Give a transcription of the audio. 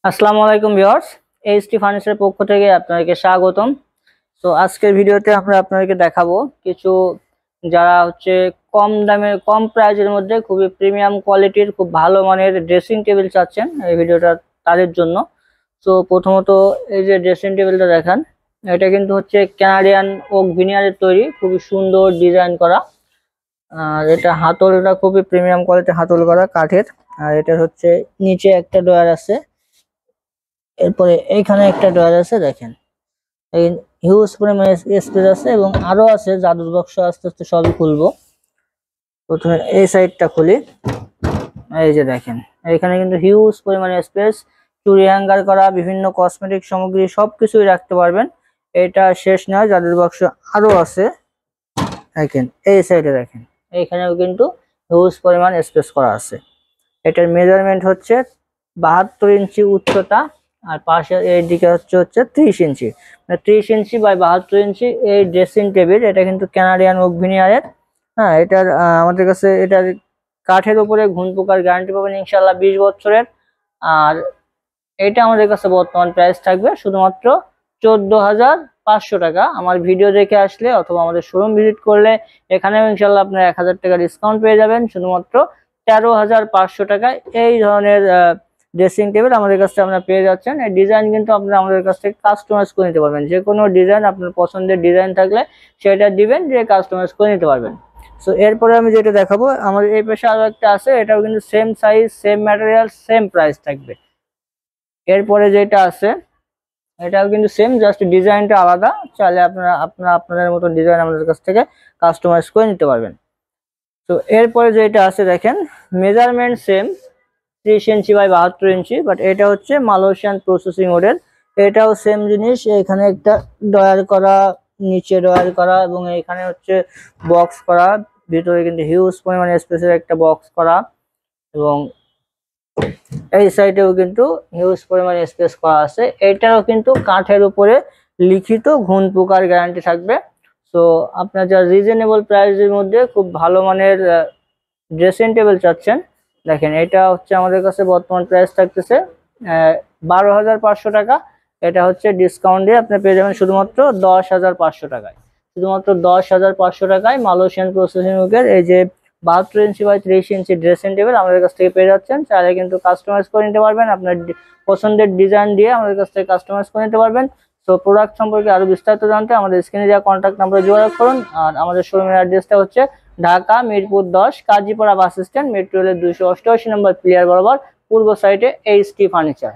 আসসালামু আলাইকুম viewers, HT ফার্নিচারের পক্ষ থেকে আপনাদেরকে স্বাগতম। তো আজকের ভিডিওতে আমরা আপনাদেরকে দেখাবো কিছু যারা কম দামে কম প্রাইজের মধ্যে খুবই প্রিমিয়াম কোয়ালিটির খুব ভালো মানের ড্রেসিং টেবিল চাচ্ছেন এই ভিডিওটা তাদের জন্য। তো প্রথমত এই যে ড্রেসিং টেবিলটা দেখেন, এটা কিন্তু কানাডিয়ান ওক ভিনিয়ারের তৈরি, খুবই সুন্দর ডিজাইন করা। আর এটা হাতলটা খুবই প্রিমিয়াম কোয়ালিটির হাতল করা কাঠের। আর এটা নিচে একটা ড্রয়ার আছে, এরপরে এইখানে একটা ড্রয়ার আছে দেখেন, এই হিউজ পরিমাণে স্পেস আছে এবং আরো আছে জাদুর বাক্স। আস্তে আস্তে সবই খুলবো। প্রথমে এই সাইডটা খুলি, এই যে দেখেন এখানে কিন্তু হিউজ পরিমাণে স্পেস, চুড়ি হ্যাঙ্গার করা, বিভিন্ন কসমেটিক সামগ্রী সবকিছুই রাখতে পারবেন। এটা শেষ নয়, জাদুর বাক্স আরো আছে দেখেন। এই সাইডে দেখেন, এইখানেও কিন্তু হিউজ পরিমাণ স্পেস করা আছে। এটার মেজারমেন্ট 72 ইঞ্চি উচ্চতা, আর পাশে এই দিকে 30 ইঞ্চি, মানে 30 ইঞ্চি বাই 72 ইঞ্চি এই ড্রেসিং টেবিল। এটা কিন্তু কানাডিয়ান ওক ভিনিয়ারের। হ্যাঁ, এটার আমাদের কাছে এটার কাঠের উপরে ঘুণ পোকার গ্যারান্টি পাবেন ইনশাল্লাহ 20 বছরের। আর এটা আমাদের কাছে বর্তমান প্রাইস থাকবে শুধুমাত্র 14,500 টাকা। আমার ভিডিও দেখে আসলে অথবা আমাদের শোরুম ভিজিট করলে এখানেও ইনশাল্লাহ আপনার 1000 টাকা ডিসকাউন্ট পেয়ে যাবেন। শুধুমাত্র 13,500 টাকায় এই ধরনের ড্রেসিং টেবিল আমাদের কাছে আপনারা পেয়ে যাচ্ছেন। এই ডিজাইন কিন্তু আপনারা আমাদের কাছ থেকে কাস্টমাইজ করে নিতে পারবেন। যে কোনো ডিজাইন আপনার পছন্দের ডিজাইন থাকলে সেটা দিবেন, যে কাস্টমাইজ করে নিতে পারবেন। সো এরপরে আমি যেটা দেখাবো, আমার এই পাশে আরো একটা আছে, এটাও কিন্তু same size, same material, same price থাকবে। এরপরে যেটা আছে এটাও কিন্তু সেম, জাস্ট ডিজাইনটা আলাদা। চাইলে আপনাদের মতো ডিজাইন আমাদের কাছ থেকে কাস্টমাইজ করে নিতে পারবেন। তো এরপরে যেটা আছে দেখেন, measurement same 30 inch by 72 inch, but এটা মালয়েশিয়ান প্রসেসিং মডেল। এটাও সেম জিনিস, এখানে একটা ডয়ার করা, নিচে ডয়ার করা, এবং এখানে বক্স করা, ভিতরে কিন্তু হিউজ পরিমাণে স্পেসের একটা বক্স করা, এবং এই সাইডেও কিন্তু হিউজ পরিমাণে স্পেস করা আছে। এটারও কিন্তু কাঠের উপরে লিখিত ঘুণ পোকার গ্যারান্টি থাকবে। তো আপনার যা রিজনেবল প্রাইসের মধ্যে খুব ভালো মানের ড্রেসিং টেবিল চাচ্ছেন, দেখেন এটা আমাদের কাছে বর্তমান প্রাইস থাকতেছে 12,500 টাকা। এটা ডিসকাউন্ট দিয়ে আপনি পেয়ে যাবেন শুধুমাত্র 10,500 টাকায়। শুধুমাত্র 10,500 টাকায় মালয়েশিয়ান প্রসেসিং যুগের এই যে 72 inch by 30 inch dressing table আমাদের কাছ থেকে পেয়ে যাচ্ছেন। চাইলে কিন্তু কাস্টমাইজ করে নিতে পারবেন, আপনার পছন্দের ডিজাইন দিয়ে আমাদের কাছ থেকে কাস্টমাইজ করে নিতে পারবেন। তো প্রোডাক্ট সম্পর্কে আরো বিস্তারিত জানতে আমাদের স্ক্রিনে দেওয়া কন্ট্যাক্ট নাম্বারে যোগাযোগ করুন। আর আমাদের শোরুমের অ্যাড্রেসটা Dhaka Mirpur 10 Kazipara bus stand, metro রেলের 288 নম্বর প্লেয়ার বরাবর পূর্ব সাইডে এইচটি ফার্নিচার।